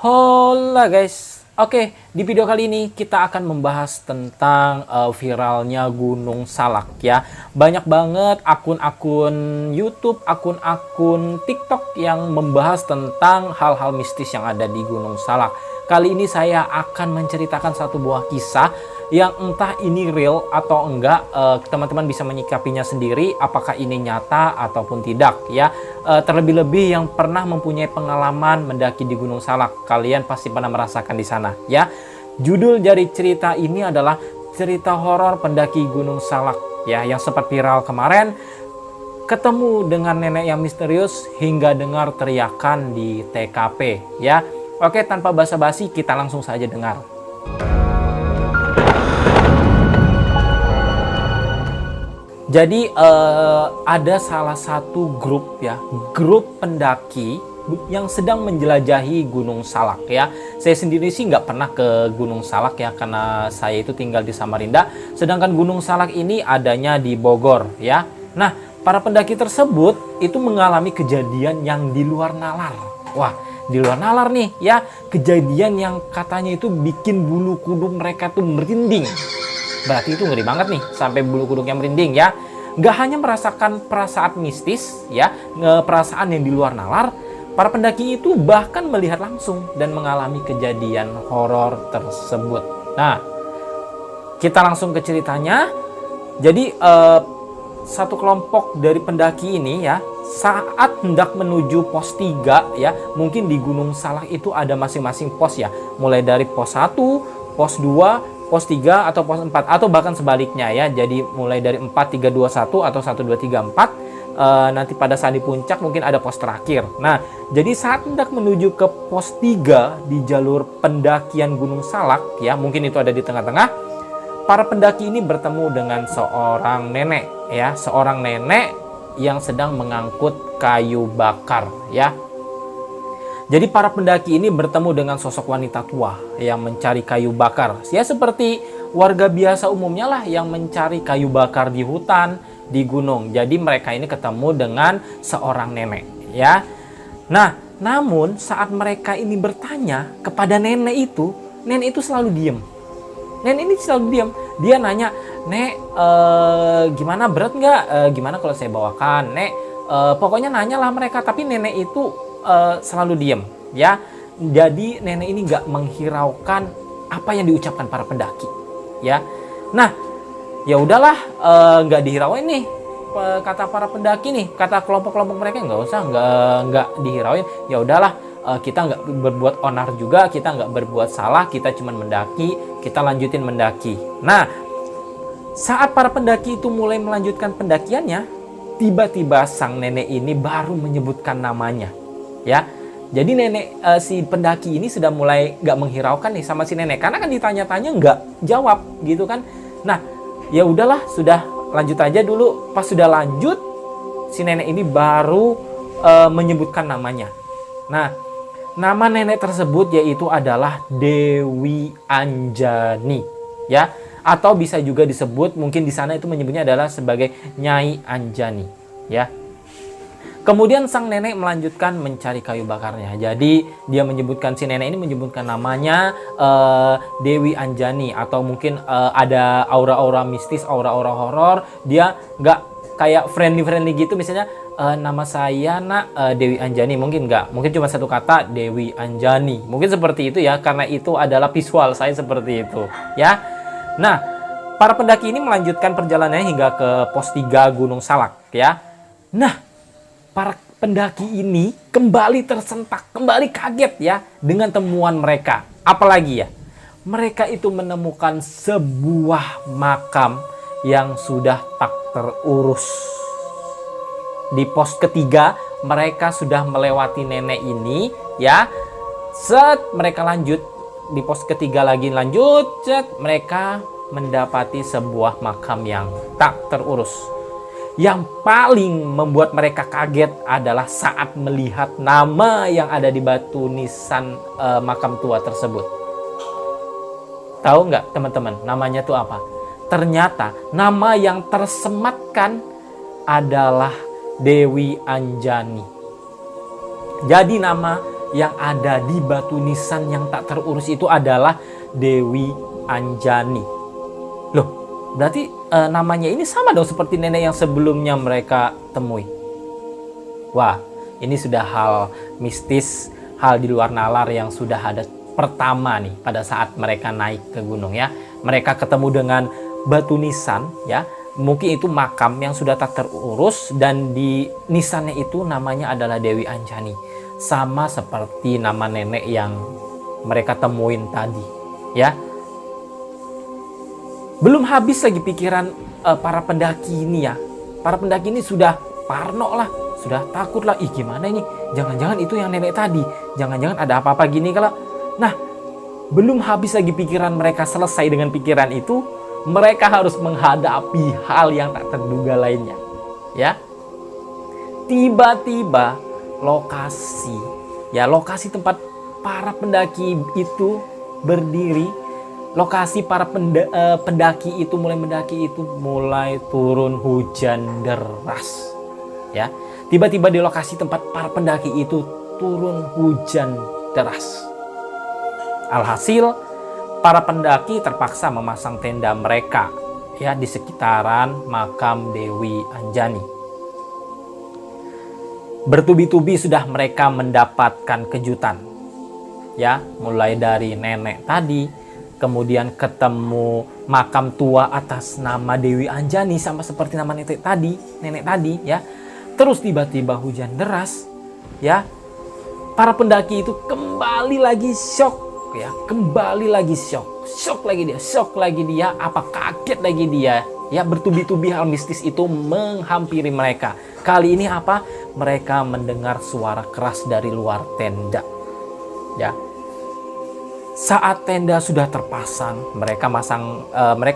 Hola guys, oke di video kali ini kita akan membahas tentang viralnya Gunung Salak ya. Banyak banget akun-akun YouTube, akun-akun TikTok yang membahas tentang hal-hal mistis yang ada di Gunung Salak. Kali ini saya akan menceritakan satu buah kisah yang entah ini real atau enggak, teman-teman bisa menyikapinya sendiri apakah ini nyata ataupun tidak ya. Terlebih-lebih yang pernah mempunyai pengalaman mendaki di Gunung Salak, kalian pasti pernah merasakan di sana ya. Judul dari cerita ini adalah cerita horor pendaki Gunung Salak ya, yang sempat viral kemarin. Ketemu dengan nenek yang misterius hingga dengar teriakan di TKP ya. Oke, tanpa basa-basi kita langsung saja dengar. Jadi ada salah satu grup ya, grup pendaki yang sedang menjelajahi Gunung Salak ya. Saya sendiri sih nggak pernah ke Gunung Salak ya, karena saya itu tinggal di Samarinda. Sedangkan Gunung Salak ini adanya di Bogor ya. Nah, para pendaki tersebut itu mengalami kejadian yang di luar nalar. Wah, di luar nalar nih ya. Kejadian yang katanya itu bikin bulu kuduk mereka tuh merinding. Berarti itu ngeri banget nih, sampai bulu kuduknya merinding ya. Nggak hanya merasakan perasaan mistis ya, perasaan yang di luar nalar, para pendaki itu bahkan melihat langsung dan mengalami kejadian horor tersebut. Nah, kita langsung ke ceritanya. Jadi satu kelompok dari pendaki ini ya, saat hendak menuju pos 3 ya, mungkin di Gunung Salak itu ada masing-masing pos ya, mulai dari pos 1, pos 2, pos 3 atau pos 4 atau bahkan sebaliknya ya. Jadi mulai dari 4, 3, 2, 1 atau 1, 2, 3, 4. Nanti pada saat di puncak mungkin ada pos terakhir. Nah, jadi saat hendak menuju ke pos 3 di jalur pendakian Gunung Salak ya, mungkin itu ada di tengah-tengah, para pendaki ini bertemu dengan seorang nenek ya, seorang nenek yang sedang mengangkut kayu bakar ya. Jadi para pendaki ini bertemu dengan sosok wanita tua yang mencari kayu bakar. Ya seperti warga biasa umumnya lah yang mencari kayu bakar di hutan, di gunung. Jadi mereka ini ketemu dengan seorang nenek ya. Nah, namun saat mereka ini bertanya kepada nenek itu selalu diem. Nenek ini selalu diem. Dia nanya, "Nek, gimana, berat nggak? Gimana kalau saya bawakan? Nek," pokoknya nanyalah mereka. Tapi nenek itu selalu diem ya. Jadi nenek ini nggak menghiraukan apa yang diucapkan para pendaki ya. Nah, ya udahlah, nggak dihirauin nih kata para pendaki nih, kata kelompok-kelompok mereka, nggak dihirauin. Ya udahlah, kita nggak berbuat onar juga, kita nggak berbuat salah, kita cuma mendaki, kita lanjutin mendaki. Nah, saat para pendaki itu mulai melanjutkan pendakiannya, tiba-tiba sang nenek ini baru menyebutkan namanya ya. Jadi nenek si pendaki ini sudah mulai nggak menghiraukan nih sama si nenek, karena kan ditanya-tanya nggak jawab gitu kan. Nah, ya udahlah, sudah lanjut aja dulu. Pas sudah lanjut, si nenek ini baru menyebutkan namanya. Nah, nama nenek tersebut yaitu adalah Dewi Anjani ya, atau bisa juga disebut, mungkin di sana itu menyebutnya adalah sebagai Nyai Anjani ya. Kemudian sang nenek melanjutkan mencari kayu bakarnya. Jadi dia menyebutkan, si nenek ini menyebutkan namanya Dewi Anjani, atau mungkin ada aura-aura mistis, aura-aura horor. Dia nggak kayak friendly gitu, misalnya nama saya nak Dewi Anjani, mungkin nggak. Mungkin cuma satu kata, Dewi Anjani. Mungkin seperti itu ya, karena itu adalah visual saya seperti itu ya. Nah, para pendaki ini melanjutkan perjalanannya hingga ke pos 3 Gunung Salak ya. Nah, para pendaki ini kembali tersentak, kembali kaget ya dengan temuan mereka. Apalagi ya, mereka itu menemukan sebuah makam yang sudah tak terurus. Di pos ketiga mereka sudah melewati nenek ini ya. Mereka lanjut di pos ketiga lagi, lanjut, mereka mendapati sebuah makam yang tak terurus. Yang paling membuat mereka kaget adalah saat melihat nama yang ada di batu nisan makam tua tersebut. Tahu nggak teman-teman, namanya tuh apa? Ternyata nama yang tersematkan adalah Dewi Anjani. Jadi nama yang ada di batu nisan yang tak terurus itu adalah Dewi Anjani. Loh, berarti namanya ini sama dong seperti nenek yang sebelumnya mereka temui. Wah, ini sudah hal mistis, hal di luar nalar yang sudah ada pertama nih pada saat mereka naik ke gunung ya. Mereka ketemu dengan batu nisan ya. Mungkin itu makam yang sudah tak terurus dan di nisannya itu namanya adalah Dewi Anjani. Sama seperti nama nenek yang mereka temuin tadi ya. Belum habis lagi pikiran para pendaki ini ya. Para pendaki ini sudah parno lah, sudah takut lah. Ih, gimana ini? Jangan-jangan itu yang nenek tadi. Jangan-jangan ada apa-apa gini kalau. Nah, belum habis lagi pikiran mereka selesai dengan pikiran itu, mereka harus menghadapi hal yang tak terduga lainnya. Ya. Tiba-tiba lokasi tempat para pendaki itu berdiri, lokasi para pendaki itu mulai turun hujan deras. Ya. Tiba-tiba di lokasi tempat para pendaki itu turun hujan deras. Alhasil para pendaki terpaksa memasang tenda mereka ya di sekitaran makam Dewi Anjani. Bertubi-tubi sudah mereka mendapatkan kejutan. Ya, mulai dari nenek tadi, kemudian ketemu makam tua atas nama Dewi Anjani sama seperti nama nenek tadi ya. Terus tiba-tiba hujan deras ya. Para pendaki itu kembali lagi shock ya, kembali lagi shock lagi dia, apa kaget lagi dia ya. Bertubi-tubi hal mistis itu menghampiri mereka. Kali ini apa? Mereka mendengar suara keras dari luar tenda ya. Saat tenda sudah terpasang, mereka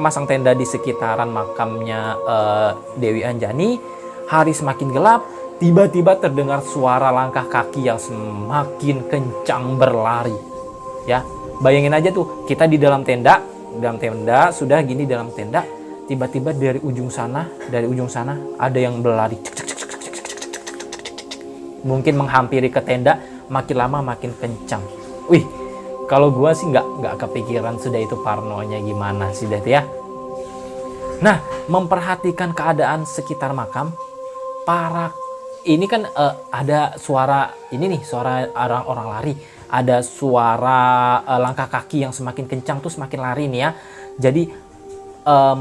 masang tenda di sekitaran makamnya Dewi Anjani. Hari semakin gelap, tiba-tiba terdengar suara langkah kaki yang semakin kencang berlari. Ya, bayangin aja tuh, kita di dalam tenda sudah gini dalam tenda, tiba-tiba dari ujung sana ada yang berlari. Mungkin menghampiri ke tenda, makin lama makin kencang. Wih, kalau gua sih nggak kepikiran sudah itu parnonya gimana sih deh ya. Nah, memperhatikan keadaan sekitar makam, ini kan ada suara orang lari. Ada suara langkah kaki yang semakin kencang tuh semakin lari nih ya. Jadi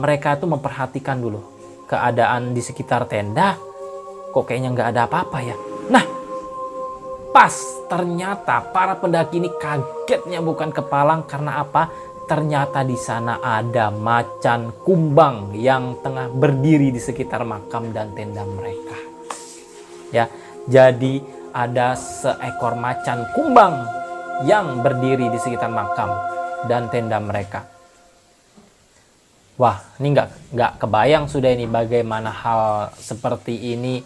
mereka tuh memperhatikan dulu keadaan di sekitar tenda. Kok kayaknya nggak ada apa-apa ya. Nah, pas ternyata para pendaki ini kagetnya bukan kepalang karena apa? Ternyata di sana ada macan kumbang yang tengah berdiri di sekitar makam dan tenda mereka. Ya, jadi ada seekor macan kumbang yang berdiri di sekitar makam dan tenda mereka. Wah, ini nggak kebayang sudah ini bagaimana hal seperti ini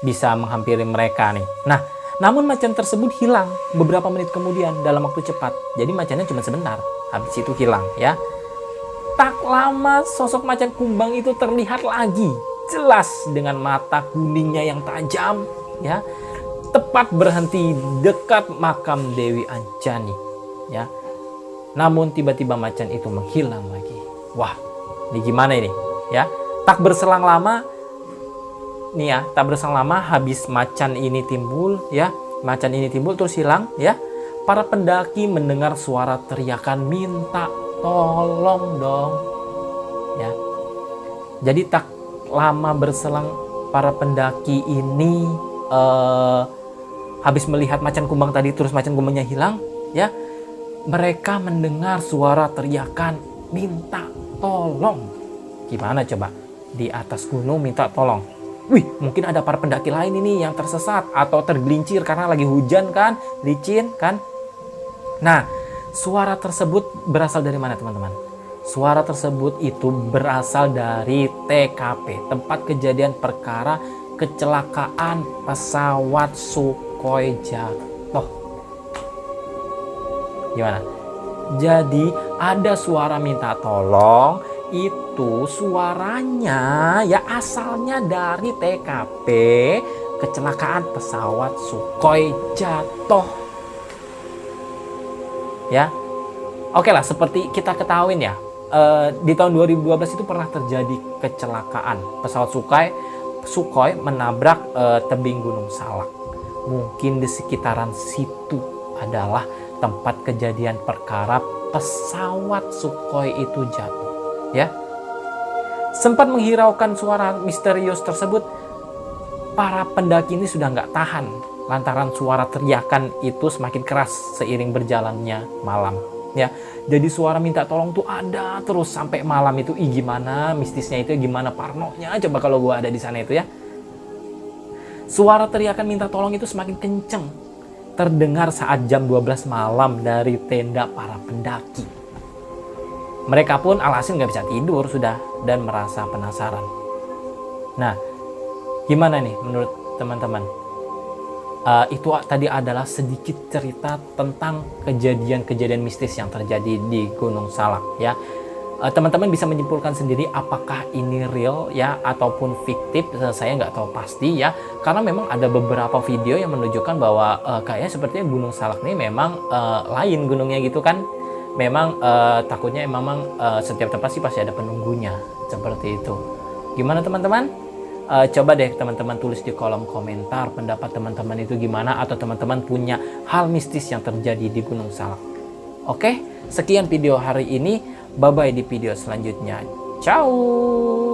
bisa menghampiri mereka nih. Nah, namun macan tersebut hilang beberapa menit kemudian dalam waktu cepat. Jadi macannya cuma sebentar, habis itu hilang ya. Tak lama sosok macan kumbang itu terlihat lagi, jelas dengan mata kuningnya yang tajam ya. Tepat berhenti dekat makam Dewi Anjani ya. Namun tiba-tiba macan itu menghilang lagi. Wah, ini gimana ini ya? Tak berselang lama habis macan ini timbul terus hilang ya. Para pendaki mendengar suara teriakan minta tolong dong ya. Jadi tak lama berselang para pendaki ini habis melihat macan kumbang tadi terus macan kumbangnya hilang ya, mereka mendengar suara teriakan minta tolong. Gimana coba di atas gunung minta tolong? Wih, mungkin ada para pendaki lain ini yang tersesat atau tergelincir karena lagi hujan kan, licin kan. Nah, suara tersebut berasal dari mana teman-teman? Suara tersebut itu berasal dari TKP, tempat kejadian perkara kecelakaan pesawat Sukhoi jatuh. Gimana? Jadi ada suara minta tolong, itu suaranya ya asalnya dari TKP kecelakaan pesawat Sukhoi jatuh ya. Oke lah, seperti kita ketahuin ya, di tahun 2012 itu pernah terjadi kecelakaan pesawat Sukhoi menabrak tebing Gunung Salak. Mungkin di sekitaran situ adalah tempat kejadian perkara pesawat Sukhoi itu jatuh, ya. Sempat menghiraukan suara misterius tersebut, para pendaki ini sudah nggak tahan lantaran suara teriakan itu semakin keras seiring berjalannya malam, ya. Jadi suara minta tolong tuh ada terus sampai malam itu. Gimana mistisnya itu, gimana parnonya coba kalau gua ada di sana itu, ya. Suara teriakan minta tolong itu semakin kenceng terdengar saat jam 12 malam dari tenda para pendaki. Mereka pun alhasil nggak bisa tidur sudah dan merasa penasaran. Nah, gimana nih menurut teman-teman? Itu tadi adalah sedikit cerita tentang kejadian-kejadian mistis yang terjadi di Gunung Salak, ya. Teman-teman bisa menyimpulkan sendiri apakah ini real ya ataupun fiktif. Saya nggak tahu pasti ya, karena memang ada beberapa video yang menunjukkan bahwa kayaknya sepertinya Gunung Salak ini memang lain gunungnya gitu kan. Memang takutnya memang setiap tempat sih pasti ada penunggunya seperti itu. Gimana teman-teman? Coba deh teman-teman tulis di kolom komentar pendapat teman-teman itu gimana, atau teman-teman punya hal mistis yang terjadi di Gunung Salak. Oke, sekian video hari ini. Bye-bye di video selanjutnya. Ciao!